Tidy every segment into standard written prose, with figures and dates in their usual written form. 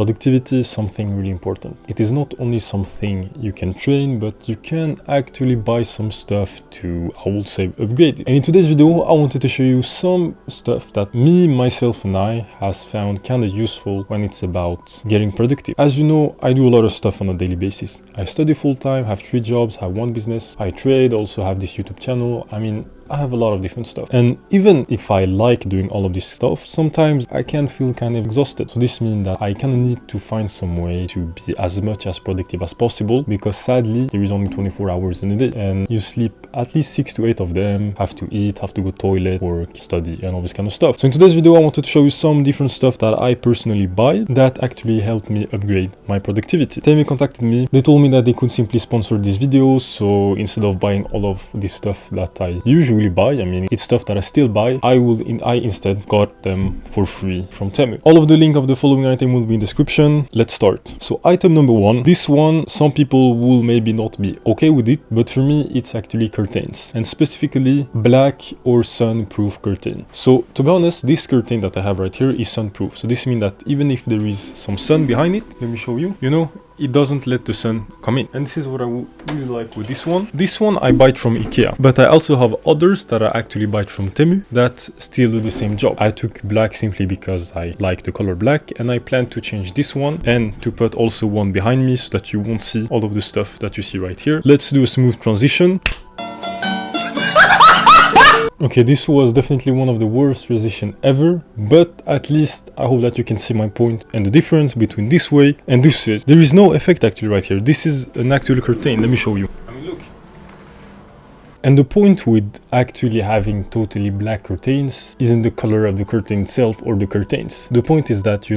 productivity is something really important. It is not only something you can train, but you can actually buy some stuff to, I would say, upgrade it. And in today's video, I wanted to show you some stuff that me, myself, and I has found kind of useful when it's about getting productive. As you know, I do a lot of stuff on a daily basis. I study full-time, have 3 jobs, have 1 business, I trade, also have this YouTube channel. I mean, I have a lot of different stuff. And even if I like doing all of this stuff, sometimes I can feel kind of exhausted. So this means that I kind of need to find some way to be as much as productive as possible, because sadly, there is only 24 hours in a day and you sleep at least 6 to 8 of them, have to eat, have to go toilet, work, study, and all this kind of stuff. So in today's video, I wanted to show you some different stuff that I personally buy that actually helped me upgrade my productivity. TEMU contacted me. They told me that they could simply sponsor these videos. So instead of buying all of this stuff that I usually buy, I mean, it's stuff that I still buy, I instead got them for free from TEMU. All of the link of the following item will be in the description. Let's start. So item number 1, this one, some people will maybe not be okay with it, but for me, it's actually curtains, and specifically black or sun-proof curtain. So to be honest, this curtain that I have right here is sun-proof. So this means that even if there is some sun behind it, let me show you, it doesn't let the sun come in. And this is what I really like with this one. This one I buy from IKEA, but I also have others that I actually buy from TEMU that still do the same job. I took black simply because I like the color black, and I plan to change this one and to put also one behind me so that you won't see all of the stuff that you see right here. Let's do a smooth transition. Okay, this was definitely one of the worst transition ever, but at least I hope that you can see my point and the difference between this way and this way. There is no effect actually right here. This is an actual curtain. Let me show you. I mean, look. And the point with actually having totally black curtains isn't the color of the curtain itself or the curtains. The point is that,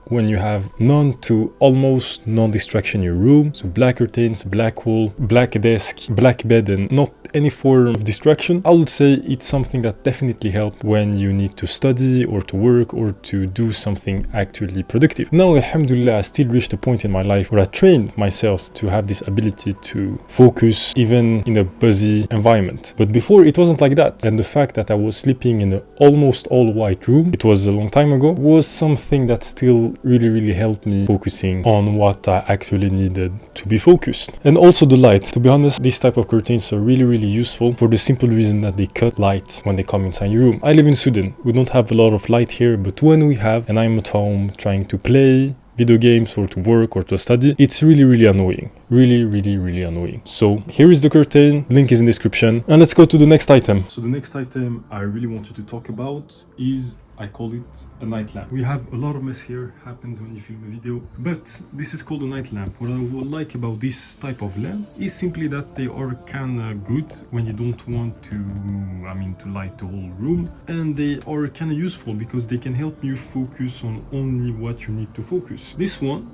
when you have none to almost non-distraction in your room, so black curtains, black wall, black desk, black bed, and not any form of distraction, I would say it's something that definitely helps when you need to study or to work or to do something actually productive. Now, alhamdulillah, I still reached a point in my life where I trained myself to have this ability to focus even in a busy environment. But before, it wasn't like that. And the fact that I was sleeping in an almost all white room, it was a long time ago, was something that still really helped me focusing on what I actually needed to be focused. And also the light. To be honest, this type of curtains are really useful for the simple reason that they cut light when they come inside your room. I live in Sweden. We don't have a lot of light here, but when we have, and I'm at home trying to play video games or to work or to study, it's really annoying. Really annoying. So here is the curtain, link is in the description, and let's go to the next item. So the next item I really wanted to talk about is, I call it a night lamp. We have a lot of mess here, happens when you film a video, but this is called a night lamp. What I would like about this type of lamp is simply that they are kinda good when you don't want to light the whole room, and they are kinda useful because they can help you focus on only what you need to focus. This one,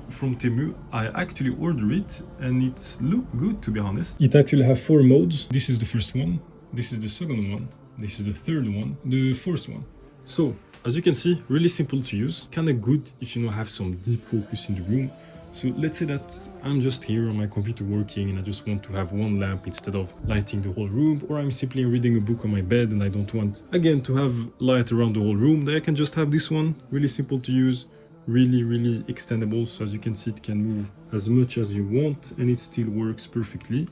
from TEMU, I actually ordered it and it's look good, to be honest. It actually have 4 modes. This is the first one, this is the second one, this is the third one, the fourth one. So as you can see, really simple to use, kind of good if you have some deep focus in the room. So let's say that I'm just here on my computer working and I just want to have one lamp instead of lighting the whole room, or I'm simply reading a book on my bed and I don't want again to have light around the whole room. Then I can just have this one, really simple to use, really extendable. So as you can see, it can move as much as you want and it still works perfectly.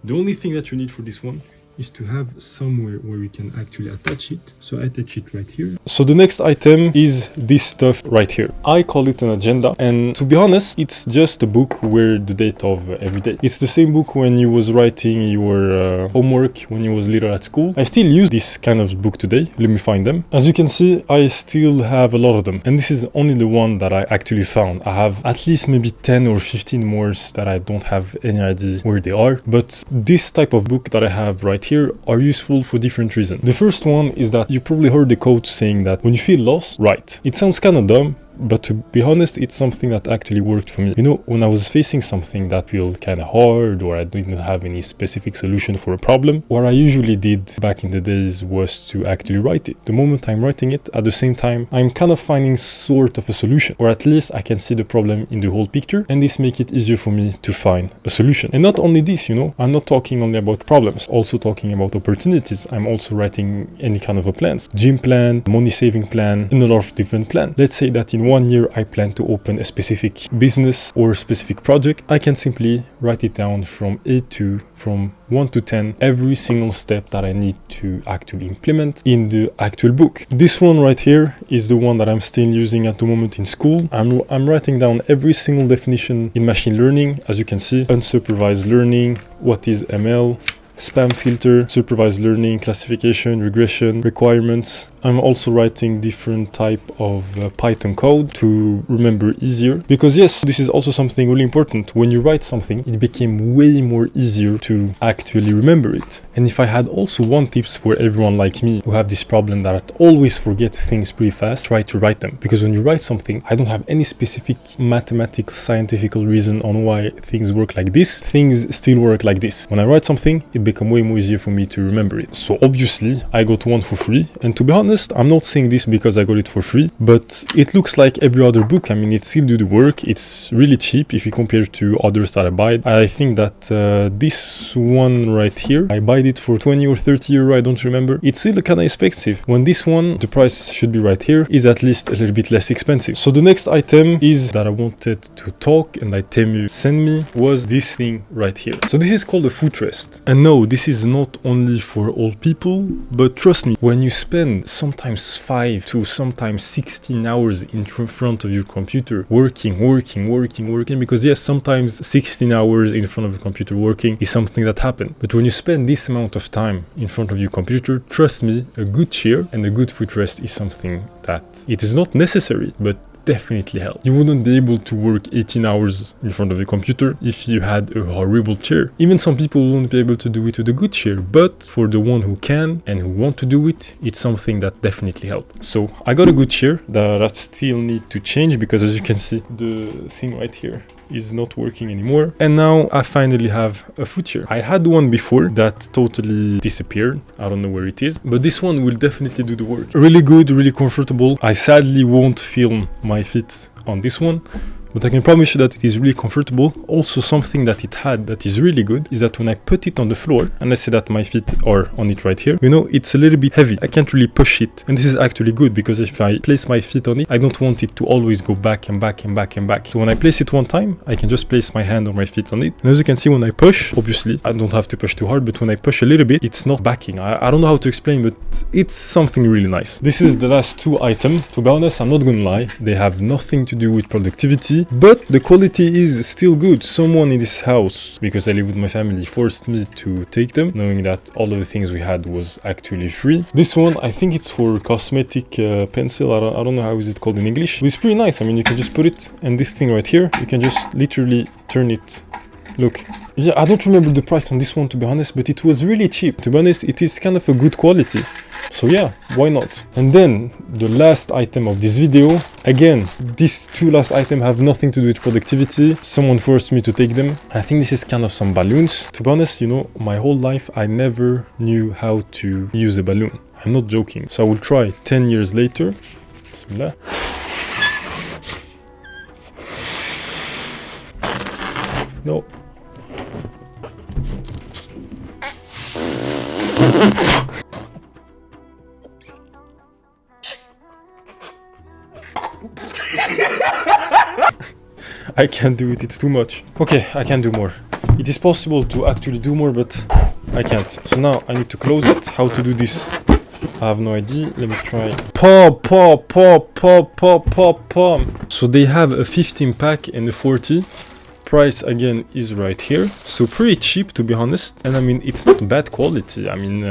The only thing that you need for this one is to have somewhere where you can actually attach it. So I attach it right here. So the next item is this stuff right here. I call it an agenda, and to be honest, it's just a book where the date of every day. It's the same book when you was writing your homework when you was little at school. I still use this kind of book today. Let me find them. As you can see, I still have a lot of them, and this is only the one that I actually found. I have at least maybe 10 or 15 more that I don't have any idea where they are, but this type of book that I have right here are useful for different reasons. The first one is that you probably heard the quote saying that when you feel lost, write. It sounds kind of dumb, But to be honest, it's something that actually worked for me. You know, when I was facing something that felt kind of hard, or I didn't have any specific solution for a problem, what I usually did back in the days was to actually write it. The moment I'm writing it, at the same time, I'm kind of finding sort of a solution, or at least I can see the problem in the whole picture, and this makes it easier for me to find a solution. And not only this, you know, I'm not talking only about problems, also talking about opportunities. I'm also writing any kind of a plans, gym plan, money saving plan, and a lot of different plans. Let's say that in 1 year I plan to open a specific business or specific project, I can simply write it down from from 1 to 10, every single step that I need to actually implement in the actual book. This one right here is the one that I'm still using at the moment in school. I'm writing down every single definition in machine learning. As you can see, unsupervised learning, what is ML, spam filter, supervised learning, classification, regression, requirements. I'm also writing different type of Python code to remember easier, because yes, this is also something really important. When you write something, it became way more easier to actually remember it. And if I had also one tips for everyone like me who have this problem that I always forget things pretty fast, try to write them. Because when you write something, I don't have any specific mathematical, scientific reason on why things work like this. Things still work like this. When I write something, it becomes way more easier for me to remember it. So obviously, I got one for free. And to be honest, I'm not saying this because I got it for free, but it looks like every other book. I mean, it still do the work. It's really cheap if you compare to others that I buy. I think that this one right here, I buy it for 20 or 30 euro, I don't remember. It's still kind of expensive. When this one, the price should be right here, is at least a little bit less expensive. So the next item is that I wanted to talk and that TEMU sent me was this thing right here. So this is called a footrest. And no, this is not only for old people, but trust me, when you spend sometimes 5 to sometimes 16 hours in front of your computer working, because yes, sometimes 16 hours in front of a computer working is something that happens. But when you spend this amount of time in front of your computer, trust me, a good chair and a good footrest is something that it is not necessary, but definitely help. You wouldn't be able to work 18 hours in front of the computer if you had a horrible chair. Even some people won't be able to do it with a good chair, but for the one who can and who want to do it, it's something that definitely helps. So I got a good chair that I still need to change, because as you can see, the thing right here is not working anymore. And now I finally have a foot chair. I had one before that totally disappeared. I don't know where it is, but this one will definitely do the work. Really good, really comfortable. I sadly won't film my feet on this one, but I can promise you that it is really comfortable. Also, something that it had that is really good is that when I put it on the floor, and let's say that my feet are on it right here, you know, it's a little bit heavy. I can't really push it. And this is actually good, because if I place my feet on it, I don't want it to always go back and back and back and back. So when I place it one time, I can just place my hand or my feet on it. And as you can see, when I push, obviously, I don't have to push too hard, but when I push a little bit, it's not backing. I don't know how to explain, but it's something really nice. This is the last two items. To be honest, I'm not gonna lie, they have nothing to do with productivity, but the quality is still good. Someone in this house, because I live with my family, forced me to take them, knowing that all of the things we had was actually free. This one, I think it's for cosmetic pencil. I don't know how is it called in English, but it's pretty nice. I mean, you can just put it, and this thing right here, you can just literally turn it. Look, yeah, I don't remember the price on this one, to be honest, but it was really cheap. To be honest, it is kind of a good quality. So yeah, why not? And then the last item of this video, again, these two last items have nothing to do with productivity. Someone forced me to take them. I think this is kind of some balloons. To be honest, you know, my whole life, I never knew how to use a balloon. I'm not joking. So I will try 10 years later. Bismillah. No. I can't do it, it's too much. Okay, I can do more. It is possible to actually do more, but I can't. So now I need to close it. How to do this? I have no idea. Let me try. Pop. So they have a 15 pack and a 40. Price again is right here. So pretty cheap, to be honest. And I mean, it's not bad quality. I mean,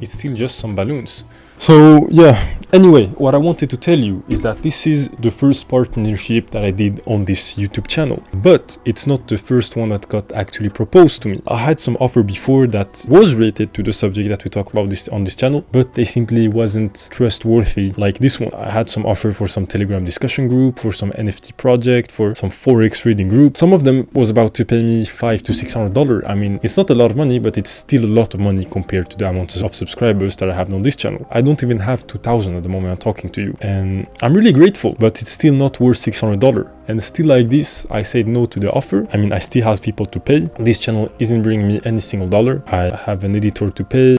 it's still just some balloons. So yeah, anyway, what I wanted to tell you is that this is the first partnership that I did on this YouTube channel, but it's not the first one that got actually proposed to me. I had some offer before that was related to the subject that we talk about this on this channel, but they simply wasn't trustworthy like this one. I had some offer for some Telegram discussion group, for some NFT project, for some Forex trading group. Some of them was about to pay me $500 to $600. I mean, it's not a lot of money, but it's still a lot of money compared to the amount of subscribers that I have on this channel. I don't even have 2,000 at the moment I'm talking to you, and I'm really grateful, but it's still not worth $600. And still like this, I said no to the offer. I mean, I still have people to pay. This channel isn't bringing me any single dollar. I have an editor to pay.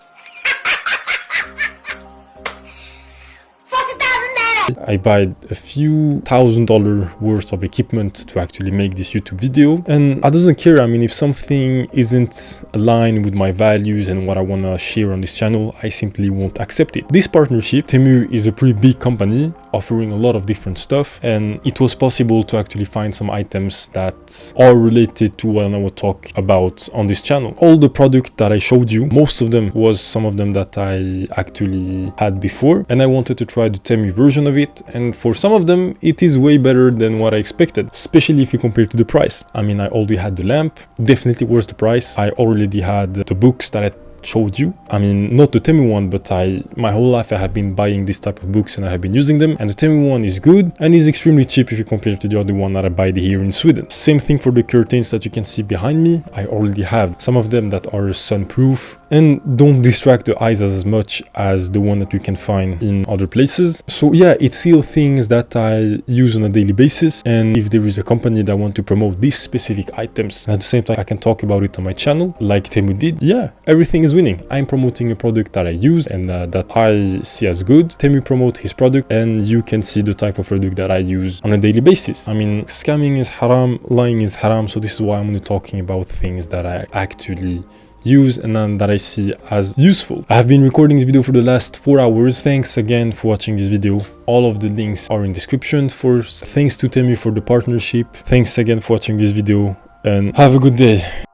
I bought a few $1,000 worth of equipment to actually make this YouTube video, and I doesn't care. I mean, if something isn't aligned with my values and what I want to share on this channel, I simply won't accept it. This partnership, TEMU is a pretty big company offering a lot of different stuff, and it was possible to actually find some items that are related to what I will talk about on this channel. All the product that I showed you, most of them was some of them that I actually had before, and I wanted to try the TEMU version of it, and for some of them it is way better than what I expected, especially if you compare to the price. I mean, I already had the lamp, definitely worth the price. I already had the books that I showed you. I mean, not the TEMU one, but my whole life I have been buying this type of books and I have been using them, and the TEMU one is good and is extremely cheap if you compare to the other one that I buy here in Sweden. Same thing for the curtains that you can see behind me. I already have some of them that are sunproof and don't distract the eyes as much as the one that you can find in other places. So yeah, it's still things that I use on a daily basis, and if there is a company that want to promote these specific items at the same time I can talk about it on my channel like TEMU did, yeah, everything is winning. I'm promoting a product that I use and that I see as good. TEMU promote his product, and you can see the type of product that I use on a daily basis. I mean, scamming is haram, lying is haram, so this is why I'm only talking about things that I actually use and then that I see as useful. I have been recording this video for the last 4 hours. Thanks again for watching this video. All of the links are in description. Thanks to TEMU for the partnership. Thanks again for watching this video and have a good day.